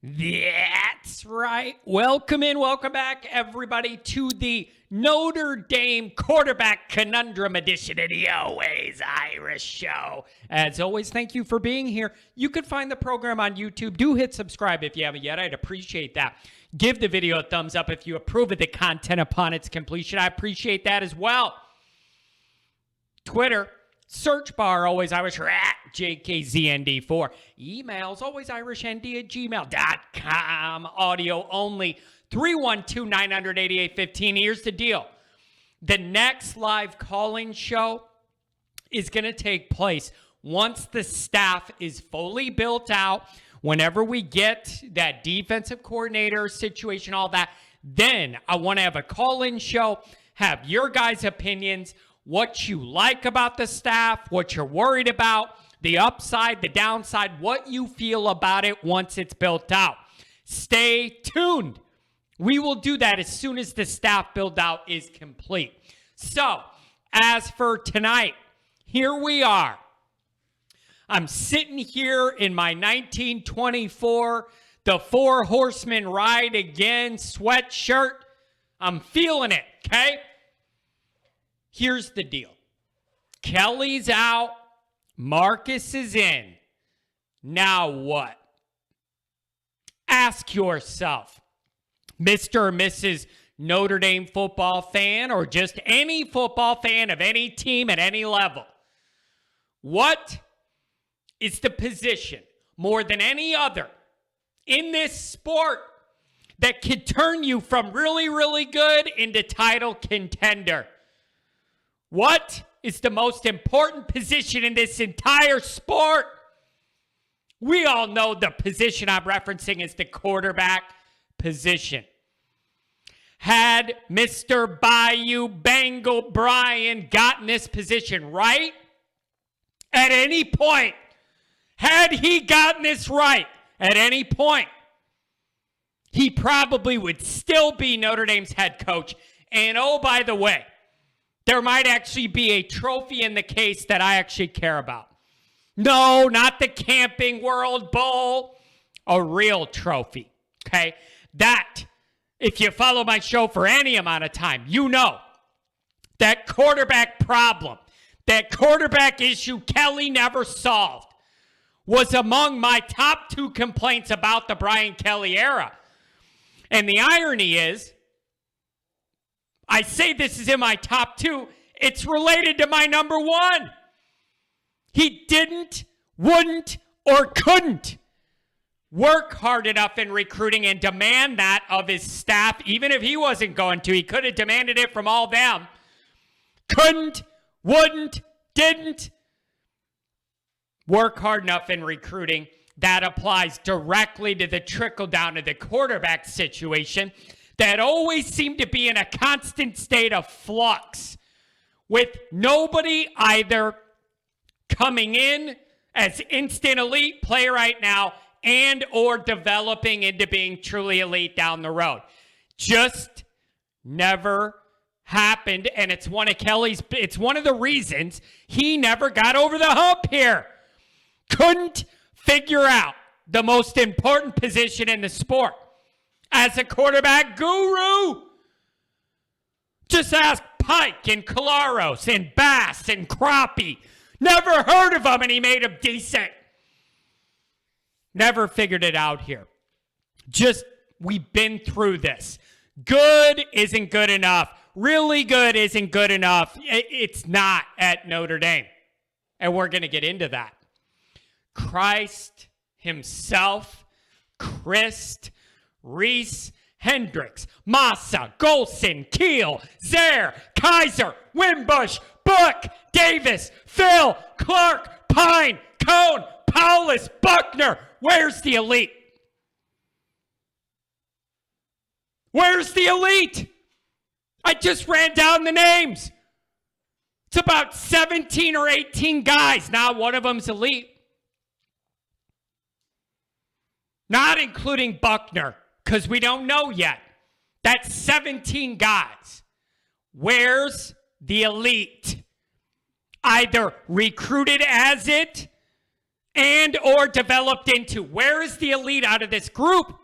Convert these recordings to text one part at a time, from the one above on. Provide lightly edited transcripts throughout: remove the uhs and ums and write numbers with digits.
That's right. Welcome back, everybody, to the Notre Dame Quarterback Conundrum edition of the Always Irish Show. As always, thank you for being here. You can find the program on YouTube. Do hit subscribe if you haven't yet. I'd appreciate that. Give the video a thumbs up if you approve of the content upon its completion. I appreciate that as well. Twitter. Search bar, Always Irish, or at JKZND4. Emails, alwaysirishnd@gmail.com. Audio only, 312-900-8815. Here's the deal. The next live call-in show is going to take place once the staff is fully built out. Whenever we get that defensive coordinator situation, all that, then I want to have a call-in show, have your guys' opinions, what you like about the staff, what you're worried about, the upside, the downside, what you feel about it once it's built out. Stay tuned. We will do that as soon as the staff build out is complete. So, as for tonight, here we are. I'm sitting here in my 1924, the Four Horsemen Ride Again sweatshirt. I'm feeling it, okay? Here's the deal. Kelly's out. Marcus is in. Now what? Ask yourself, Mr. or Mrs. Notre Dame football fan, or just any football fan of any team at any level, what is the position more than any other in this sport that could turn you from really, really good into title contender? What is the most important position in this entire sport? We all know the position I'm referencing is the quarterback position. Had Mr. Bayou Bengal Brian gotten this position right at any point, had he gotten this right at any point, he probably would still be Notre Dame's head coach. And oh, by the way, there might actually be a trophy in the case that I actually care about. No, not the Camping World Bowl. A real trophy, okay? That, if you follow my show for any amount of time, you know that quarterback problem, that quarterback issue Kelly never solved, was among my top two complaints about the Brian Kelly era. And the irony is, I say this is in my top two. It's related to my number one. He didn't, wouldn't, or couldn't work hard enough in recruiting and demand that of his staff, even if he wasn't going to. He could have demanded it from all them. Couldn't, wouldn't, didn't work hard enough in recruiting. That applies directly to the trickle down of the quarterback situation that always seemed to be in a constant state of flux, with nobody either coming in as instant elite player right now and or developing into being truly elite down the road. Just never happened, and it's one of the reasons he never got over the hump here. Couldn't figure out the most important position in the sport. As a quarterback guru, just ask Pike and Colaros and Bass and Crappie. Never heard of him, and he made him decent. Never figured it out here. We've been through this. Good isn't good enough. Really good isn't good enough. It's not at Notre Dame. And we're going to get into that. Christ himself, Christ, Reese, Hendricks, Massa, Golson, Keel, Zaire, Kaiser, Wimbush, Book, Davis, Phil, Clark, Pine, Cone, Paulus, Buckner. Where's the elite? Where's the elite? I just ran down the names. It's about 17 or 18 guys. Not one of them's elite. Not including Buckner, because we don't know yet. That's 17 guys. Where's the elite? Either recruited as it and or developed into. Where is the elite out of this group?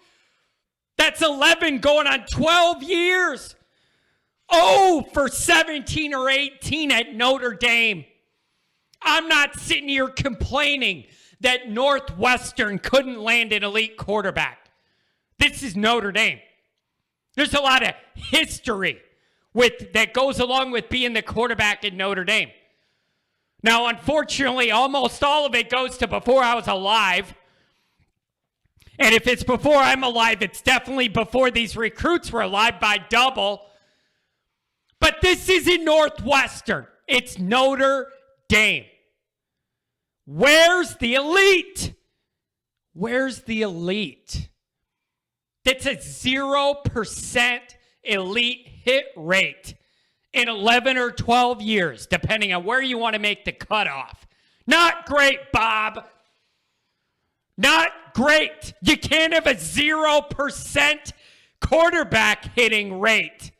That's 11 going on 12 years. Oh, for 17 or 18 at Notre Dame. I'm not sitting here complaining that Northwestern couldn't land an elite quarterback. This is Notre Dame. There's a lot of history that goes along with being the quarterback at Notre Dame. Now, unfortunately, almost all of it goes to before I was alive. And if it's before I'm alive, it's definitely before these recruits were alive by double. But this isn't Northwestern. It's Notre Dame. Where's the elite? Where's the elite? That's a 0% elite hit rate in 11 or 12 years, depending on where you want to make the cutoff. Not great, Bob. Not great. You can't have a 0% quarterback hitting rate.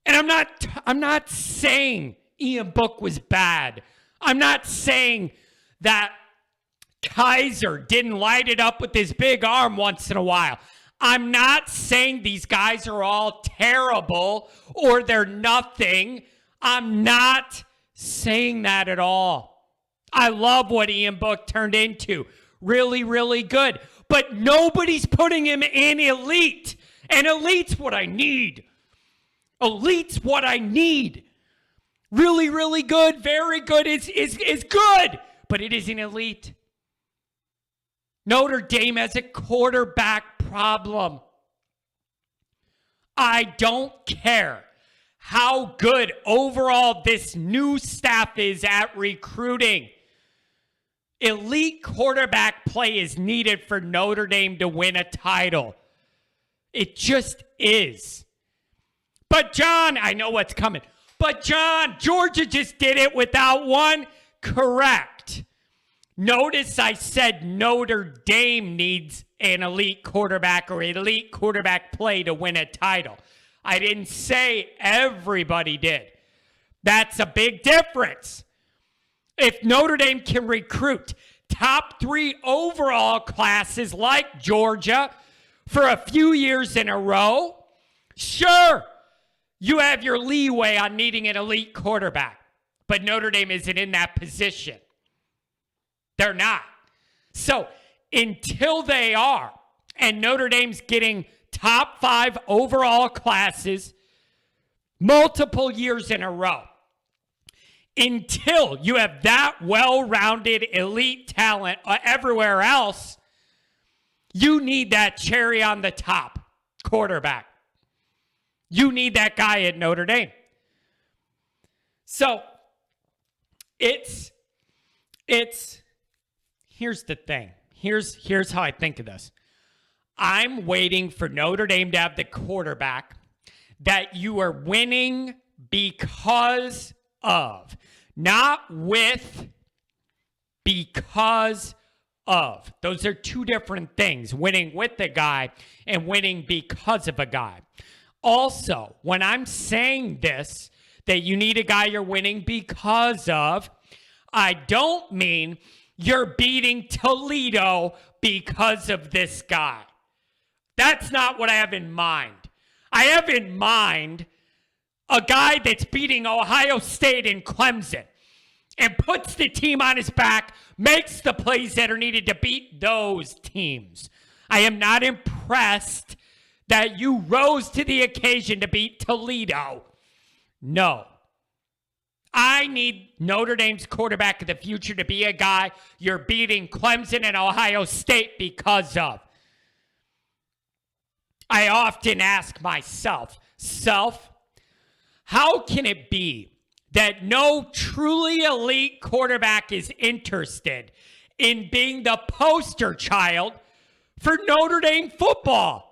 And I'm not saying Ian Book was bad. I'm not saying that Kaiser didn't light it up with his big arm once in a while. I'm not saying these guys are all terrible or they're nothing. I'm not saying that at all. I love what Ian Book turned into. Really, really good. But nobody's putting him in elite. And elite's what I need. Elite's what I need. Really, really good, very good is good, but it isn't elite. Notre Dame has a quarterback problem. I don't care how good overall this new staff is at recruiting. Elite quarterback play is needed for Notre Dame to win a title. It just is. But John, I know what's coming. But John, Georgia just did it without one. Correct. Notice I said Notre Dame needs an elite quarterback or elite quarterback play to win a title. I didn't say everybody did. That's a big difference. If Notre Dame can recruit top 3 overall classes like Georgia for a few years in a row, sure, you have your leeway on needing an elite quarterback. But Notre Dame isn't in that position. They're not. So until they are, and Notre Dame's getting top 5 overall classes multiple years in a row, until you have that well-rounded elite talent everywhere else, you need that cherry on the top quarterback. You need that guy at Notre Dame. So it's here's the thing. Here's how I think of this. I'm waiting for Notre Dame to have the quarterback that you are winning because of, not with, because of. Those are two different things, winning with the guy and winning because of a guy. Also, when I'm saying this, that you need a guy you're winning because of, I don't mean you're beating Toledo because of this guy. That's not what I have in mind. I have in mind a guy that's beating Ohio State and Clemson and puts the team on his back, makes the plays that are needed to beat those teams. I am not impressed that you rose to the occasion to beat Toledo. No. I need Notre Dame's quarterback of the future to be a guy you're beating Clemson and Ohio State because of. I often ask myself, how can it be that no truly elite quarterback is interested in being the poster child for Notre Dame football?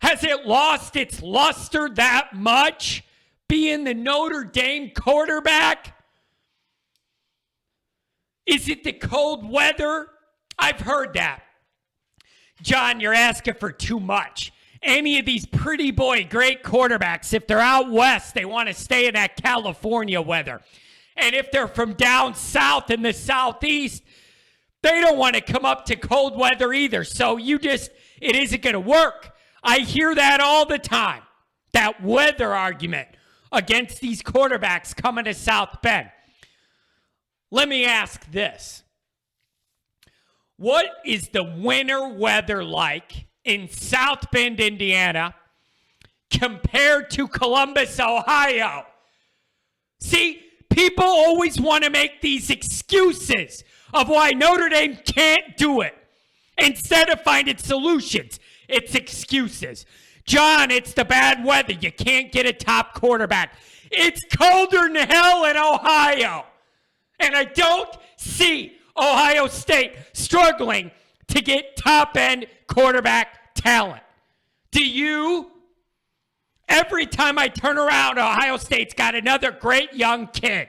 Has it lost its luster that much, being the Notre Dame quarterback? Is it the cold weather? I've heard that. John, you're asking for too much. Any of these pretty boy great quarterbacks, if they're out west, they want to stay in that California weather. And if they're from down south in the southeast, they don't want to come up to cold weather either. So it isn't going to work. I hear that all the time, that weather argument against these quarterbacks coming to South Bend. Let me ask this. What is the winter weather like in South Bend, Indiana, compared to Columbus, Ohio? See, people always want to make these excuses of why Notre Dame can't do it. Instead of finding solutions, it's excuses. John, it's the bad weather. You can't get a top quarterback. It's colder than hell in Ohio. And I don't see Ohio State struggling to get top-end quarterback talent. Do you? Every time I turn around, Ohio State's got another great young kid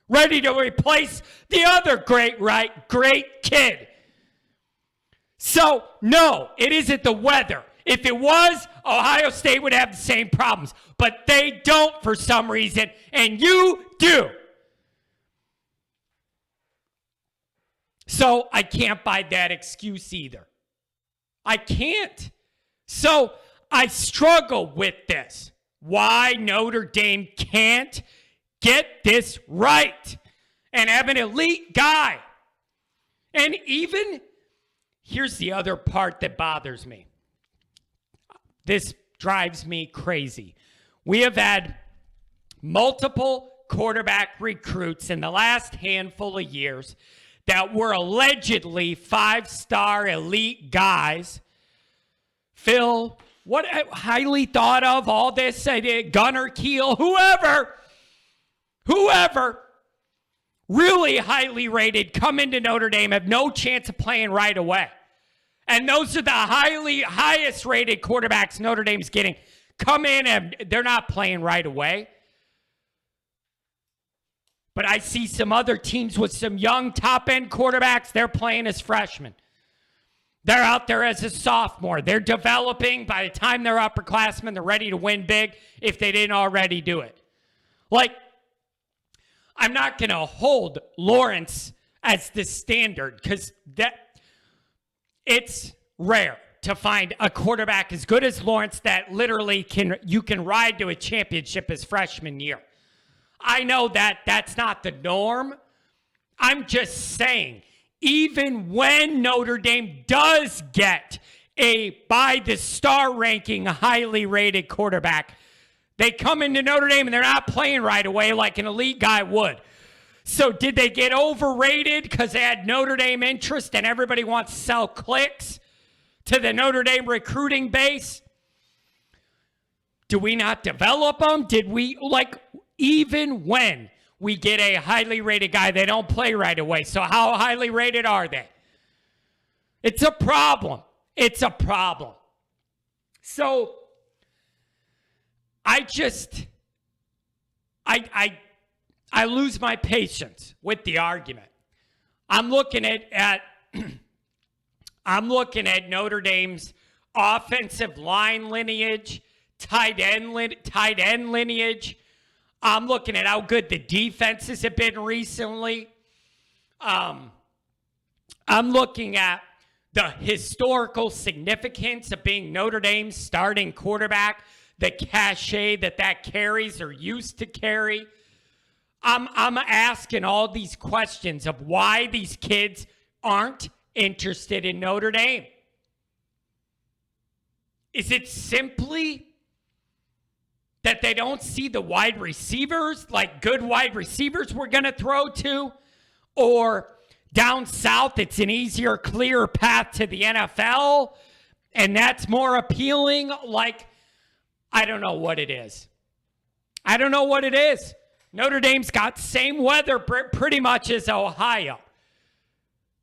ready to replace the other great kid. So, no, it isn't the weather. If it was, Ohio State would have the same problems. But they don't for some reason, and you do. So I can't buy that excuse either. I can't. So I struggle with this. Why Notre Dame can't get this right and have an elite guy. And even, here's the other part that bothers me. This drives me crazy. We have had multiple quarterback recruits in the last handful of years that were allegedly five-star elite guys. Phil, what highly thought of, all this, Gunnar Keel, whoever, really highly rated, come into Notre Dame, have no chance of playing right away. And those are the highest rated quarterbacks Notre Dame's getting. Come in and they're not playing right away. But I see some other teams with some young top-end quarterbacks. They're playing as freshmen. They're out there as a sophomore. They're developing. By the time they're upperclassmen, they're ready to win big if they didn't already do it. Like, I'm not going to hold Lawrence as the standard because it's rare to find a quarterback as good as Lawrence that literally you can ride to a championship his freshman year. I know that that's not the norm. I'm just saying, even when Notre Dame does get by the star ranking, highly rated quarterback, they come into Notre Dame and they're not playing right away like an elite guy would. So did they get overrated because they had Notre Dame interest and everybody wants to sell clicks to the Notre Dame recruiting base? Do we not develop them? Did we, even when we get a highly rated guy, they don't play right away. So how highly rated are they? It's a problem. It's a problem. So I lose my patience with the argument. I'm looking at Notre Dame's offensive line lineage, tight end lineage. I'm looking at how good the defenses have been recently. I'm looking at the historical significance of being Notre Dame's starting quarterback, the cachet that carries or used to carry. I'm asking all these questions of why these kids aren't interested in Notre Dame. Is it simply that they don't see the wide receivers, like good wide receivers we're going to throw to? Or down south, it's an easier, clearer path to the NFL, and that's more appealing? I don't know what it is. Notre Dame's got same weather pretty much as Ohio.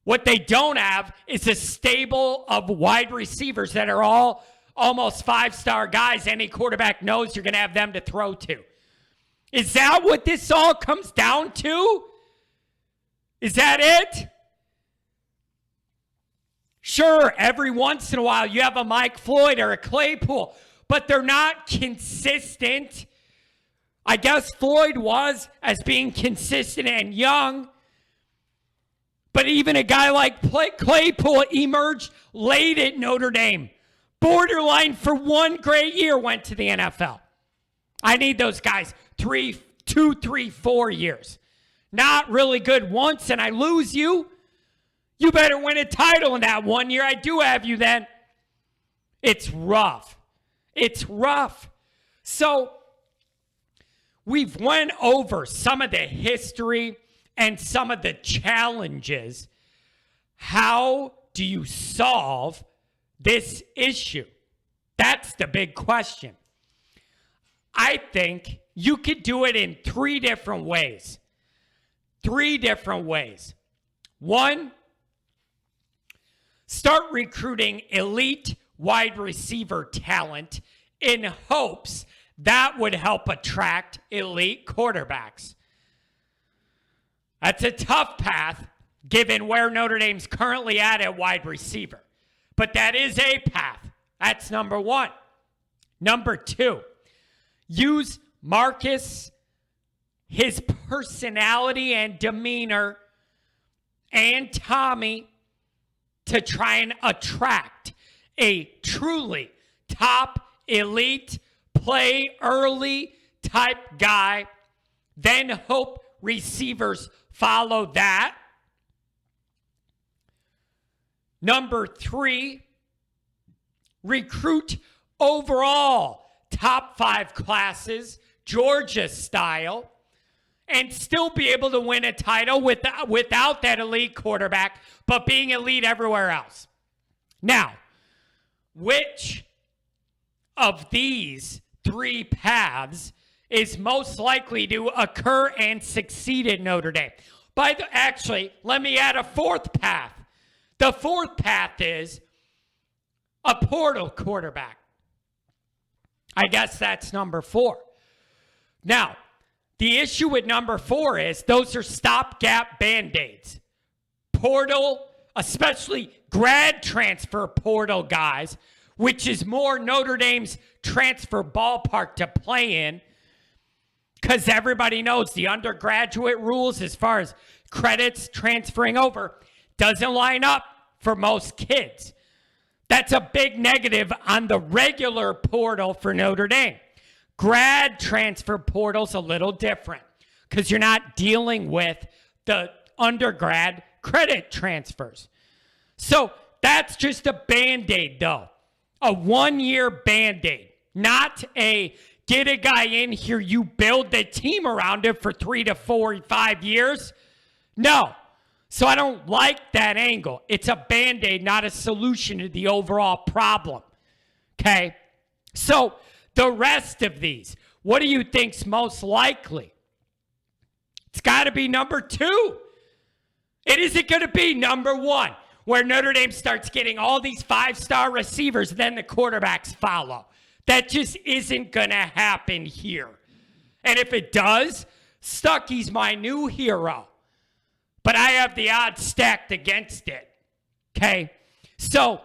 What they don't have is a stable of wide receivers that are all almost five-star guys. Any quarterback knows you're going to have them to throw to. Is that what this all comes down to? Is that it? Sure, every once in a while you have a Mike Floyd or a Claypool, but they're not consistent. I guess Floyd was as being consistent and young. But even a guy like Claypool emerged late at Notre Dame. Borderline for one great year went to the NFL. I need those guys 2, 3, 4 years. Not really good once and I lose you. You better win a title in that 1 year. I do have you then. It's rough. It's rough. So we've went over some of the history and some of the challenges. How do you solve this issue? That's the big question. I think you could do it in 3 different ways. 3 different ways. 1, start recruiting elite wide receiver talent in hopes that would help attract elite quarterbacks. That's a tough path given where Notre Dame's currently at wide receiver. But that is a path. That's number 1. Number 2, use Marcus, his personality and demeanor, and Tommy to try and attract a truly top elite play early type guy. Then hope receivers follow that. Number 3, recruit overall top 5 classes, Georgia style, and still be able to win a title without that elite quarterback, but being elite everywhere else. Now, which of these 3 paths is most likely to occur and succeed at Notre Dame? Actually, let me add a 4th path. The 4th path is a portal quarterback. I guess that's number 4. Now, the issue with number 4 is those are stopgap Band-Aids. Portal, especially grad transfer portal guys, which is more Notre Dame's transfer ballpark to play in, because everybody knows the undergraduate rules as far as credits transferring over doesn't line up for most kids. That's a big negative on the regular portal for Notre Dame. Grad transfer portal's a little different because you're not dealing with the undergrad credit transfers. So that's just a Band-Aid though. A 1-year Band-Aid. Not a get a guy in here, you build the team around him for 3 to 4, 5 years. No. So I don't like that angle. It's a Band-Aid, not a solution to the overall problem. Okay? So the rest of these, what do you think's most likely? It's got to be number 2. It isn't going to be number 1, where Notre Dame starts getting all these 5-star receivers, then the quarterbacks follow. That just isn't going to happen here. And if it does, Stuckey's my new hero. But I have the odds stacked against it. Okay? So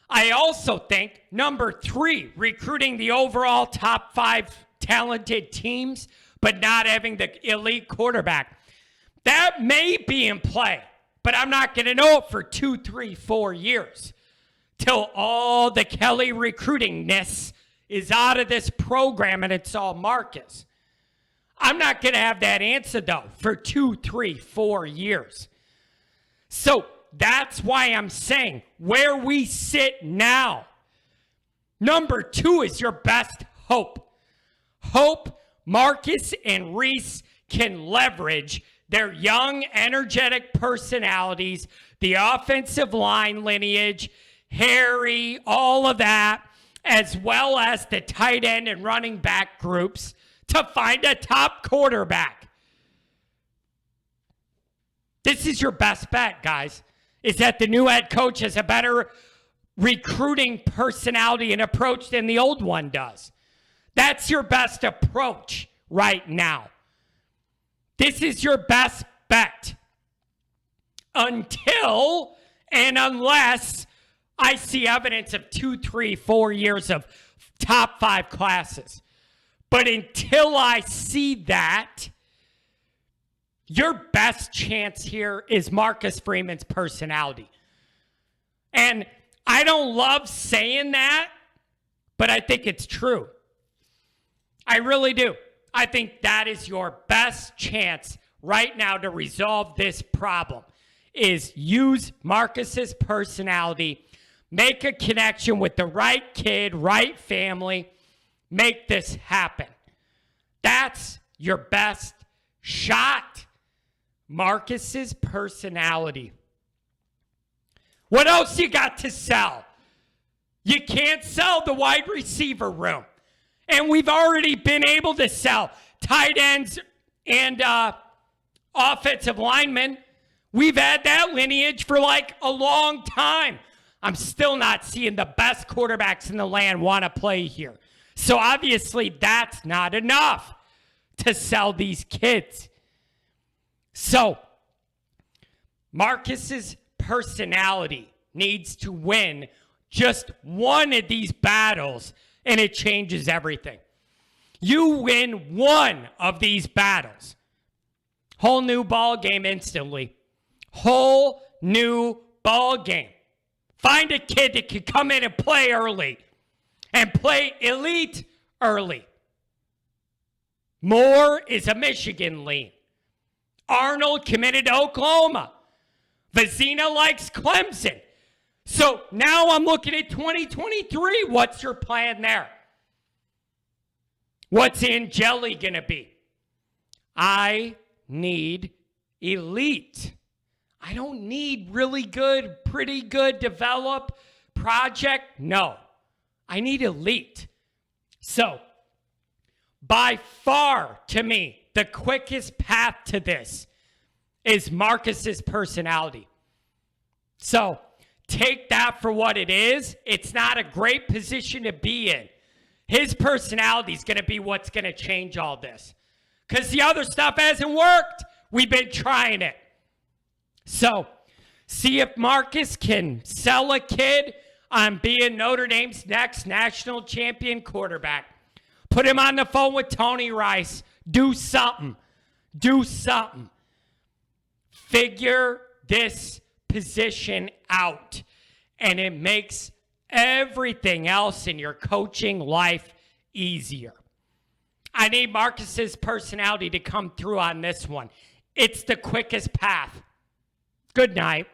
I also think number 3, recruiting the overall top 5 talented teams, but not having the elite quarterback. That may be in play, but I'm not going to know it for 2, 3, 4 years till all the Kelly recruitingness is out of this program and it's all Marcus. I'm not going to have that answer, though, for 2, 3, 4 years. So that's why I'm saying where we sit now, number 2 is your best hope. Hope Marcus and Reese can leverage their young, energetic personalities, the offensive line lineage, Harry, all of that, as well as the tight end and running back groups to find a top quarterback. This is your best bet, guys, is that the new head coach has a better recruiting personality and approach than the old one does. That's your best approach right now. This is your best bet until and unless I see evidence of 2, 3, 4 years of top 5 classes. But until I see that, your best chance here is Marcus Freeman's personality. And I don't love saying that, but I think it's true. I really do. I think that is your best chance right now to resolve this problem, is use Marcus's personality, make a connection with the right kid, right family, make this happen. That's your best shot. Marcus's personality. What else you got to sell? You can't sell the wide receiver room. And we've already been able to sell tight ends and offensive linemen. We've had that lineage for like a long time. I'm still not seeing the best quarterbacks in the land want to play here. So obviously that's not enough to sell these kids. So Marcus's personality needs to win just one of these battles, and it changes everything. You win one of these battles, whole new ball game instantly. Whole new ball game. Find a kid that can come in and play early, and play elite early. Moore is a Michigan lean. Arnold committed to Oklahoma. Vizina likes Clemson. So now I'm looking at 2023. What's your plan there? What's Angeli going to be? I need elite. I don't need really good, pretty good, develop project. No, I need elite. So by far, to me, the quickest path to this is Marcus's personality. So take that for what it is. It's not a great position to be in. His personality is going to be what's going to change all this. Because the other stuff hasn't worked. We've been trying it. So see if Marcus can sell a kid on being Notre Dame's next national champion quarterback. Put him on the phone with Tony Rice. Do something. Do something. Figure this position out. And it makes everything else in your coaching life easier. I need Marcus's personality to come through on this one. It's the quickest path. Good night.